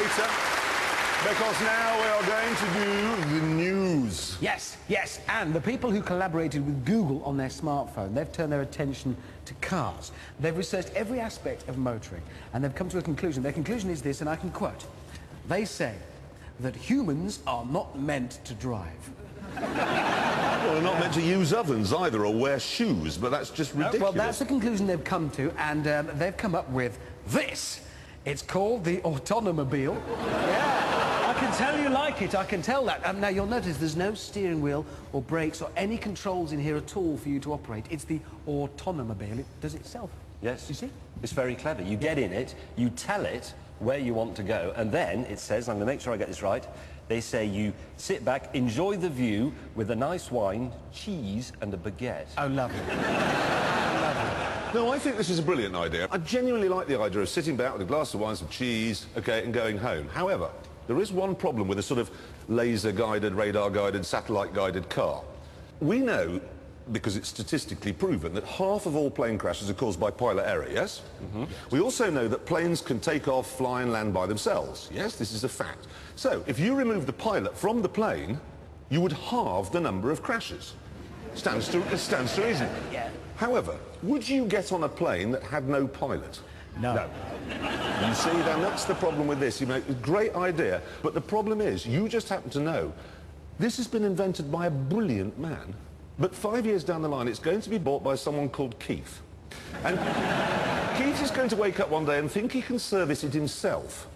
Because now we are going to do the news. Yes, and the people who collaborated with Google on their smartphone, they've turned their attention to cars. They've researched every aspect of motoring, and they've come to a conclusion. Their conclusion is this, and I can quote. They say that humans are not meant to drive. Well, they're not meant to use ovens either or wear shoes, but that's just ridiculous. Well, that's the conclusion they've come to, and they've come up with this. It's called the Autonomobile. Yeah, I can tell you like it, I can tell that. Now, you'll notice there's no steering wheel or brakes or any controls in here at all for you to operate. It's the Autonomobile. It does it itself. Yes. You see? It's very clever. You get in it, you tell it where you want to go, and then it says, I'm going to make sure I get this right, they say you sit back, enjoy the view with a nice wine, cheese and a baguette. Oh, lovely. No, I think this is a brilliant idea. I genuinely like the idea of sitting back with a glass of wine, some cheese, OK, and going home. However, there is one problem with a sort of laser-guided, radar-guided, satellite-guided car. We know, because it's statistically proven, that half of all plane crashes are caused by pilot error, yes? Mm-hmm. We also know that planes can take off, fly and land by themselves. Yes, this is a fact. So, if you remove the pilot from the plane, you would halve the number of crashes. Stands to reason. Yeah. However, would you get on a plane that had no pilot? No. You see, then that's the problem with this. You make a great idea, but the problem is, you just happen to know this has been invented by a brilliant man, but 5 years down the line, it's going to be bought by someone called Keith. And Keith is going to wake up one day and think he can service it himself.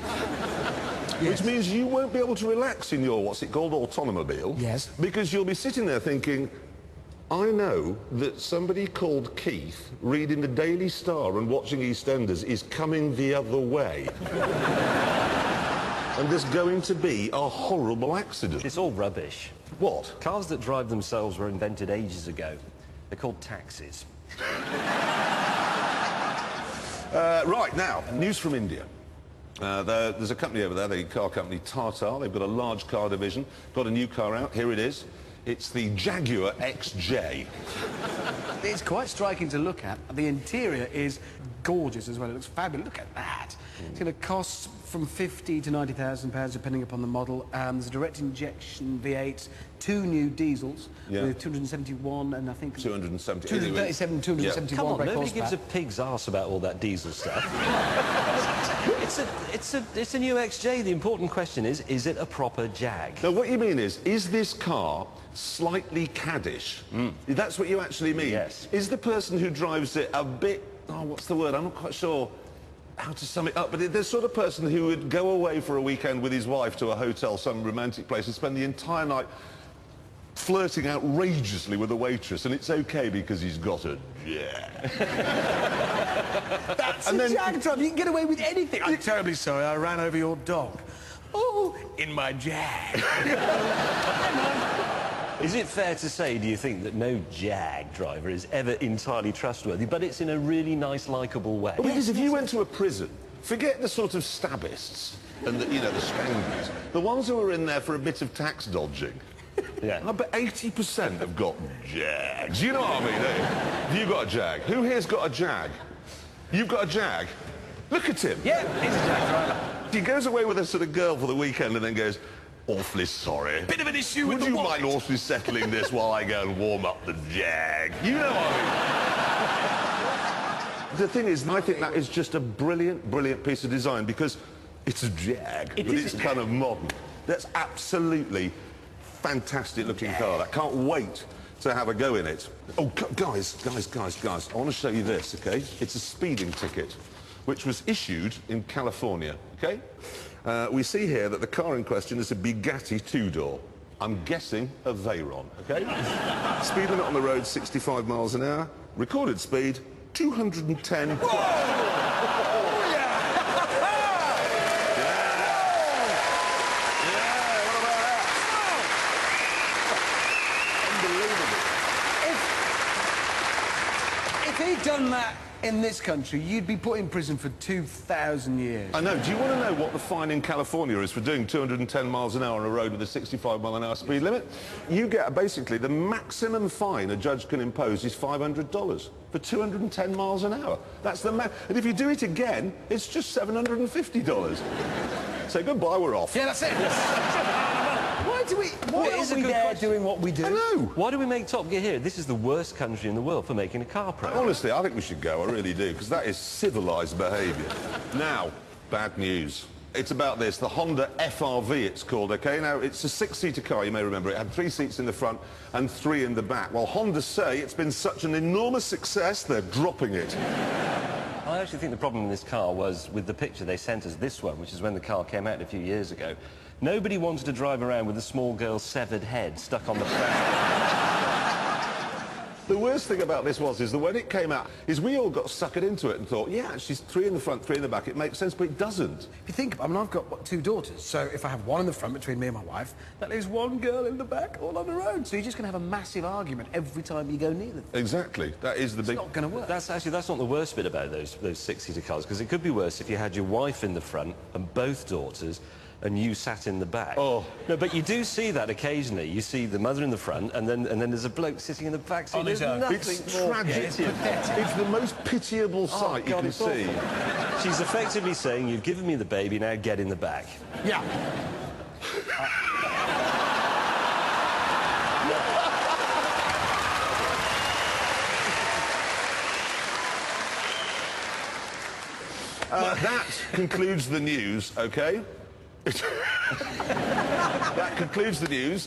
Yes. Which means you won't be able to relax in your, what's it called, Autonomobile. Yes. Because you'll be sitting there thinking, I know that somebody called Keith, reading the Daily Star and watching EastEnders, is coming the other way. And there's going to be a horrible accident. It's all rubbish. What? Cars that drive themselves were invented ages ago. They're called taxis. Right, now, news from India. There's a company over there, the car company Tata. They've got a large car division, got a new car out. Here it is. It's the Jaguar XJ. It's quite striking to look at. The interior is gorgeous as well. It looks fabulous. Look at that. It's going to cost from £50,000 to £90,000, depending upon the model. There's a direct injection V8, 2 new diesels with 271 and I think 270. 237, 271 Come on, brake nobody horsepower. gives a pig's arse about all that diesel stuff. It's a new XJ. The important question is it a proper Jag? No, what you mean is this car slightly caddish? That's what you actually mean? Yes. Is the person who drives it a bit, oh, what's the word? I'm not quite sure how to sum it up, but they're the sort of person who would go away for a weekend with his wife to a hotel, some romantic place, and spend the entire night flirting outrageously with a waitress, and it's okay because he's got a Jag. That's a Jag driver. You can get away with anything. I'm terribly sorry, I ran over your dog. Oh, in my Jag. Is it fair to say, do you think, that no Jag driver is ever entirely trustworthy, but it's in a really nice, likeable way? Well, because if you went to a prison, forget the sort of stabbists and the, you know, the stranglers, the ones who are in there for a bit of tax dodging. Yeah. I bet 80% have got Jags. You know what I mean, don't you? Have you got a Jag? Who here's got a Jag? You've got a Jag? Look at him. Yeah, he's a Jag driver. He goes away with a sort of girl for the weekend and then goes, awfully sorry. Bit of an issue with Would the you wallet. mind awfully settling this while I go and warm up the Jag? You know what I mean? The thing is, I think that is just a brilliant, brilliant piece of design because it's a Jag, but it's kind of modern. That's absolutely fantastic looking car. I can't wait to have a go in it. Oh, guys, I want to show you this, OK? It's a speeding ticket, which was issued in California, OK? We see here that the car in question is a Bugatti 2-door. I'm guessing a Veyron, OK? Speed limit on the road, 65 miles an hour. Recorded speed, 210. Whoa! If he'd done that in this country, you'd be put in prison for 2,000 years. I know. Do you want to know what the fine in California is for doing 210 miles an hour on a road with a 65 mile an hour speed limit? You get, basically, the maximum fine a judge can impose is $500 for 210 miles an hour. That's the and if you do it again, it's just $750. Say goodbye, we're off. Yeah, that's it. Why are we there doing what we do? I know. Why do we make Top Gear here? This is the worst country in the world for making a car program. Honestly, I think we should go, I really do, because that is civilised behaviour. Now, bad news. It's about this, the Honda FRV it's called, OK? Now, it's a 6-seater car, you may remember. It had 3 seats in the front and 3 in the back. Well, Honda say it's been such an enormous success, they're dropping it. I actually think the problem in this car was with the picture they sent us, this one, which is when the car came out a few years ago. Nobody wanted to drive around with a small girl's severed head stuck on the front. The worst thing about this is that when it came out, is we all got suckered into it and thought, yeah, she's 3 in the front, 3 in the back, it makes sense, but it doesn't. If you think, I mean, I've got, 2 daughters, so if I have 1 in the front between me and my wife, that leaves 1 girl in the back all on her own. So you're just going to have a massive argument every time you go near them. Exactly. That is the big... It's not going to work. That's not the worst bit about those 6-seater cars, because it could be worse if you had your wife in the front and both daughters and you sat in the back. Oh. No, but you do see that occasionally. You see the mother in the front, and then there's a bloke sitting in the back seat. There's nothing it's more tragic. it's pathetic. It's the most pitiable sight you can see. She's effectively saying, you've given me the baby, now get in the back. Yeah. That concludes the news, OK? That concludes the news.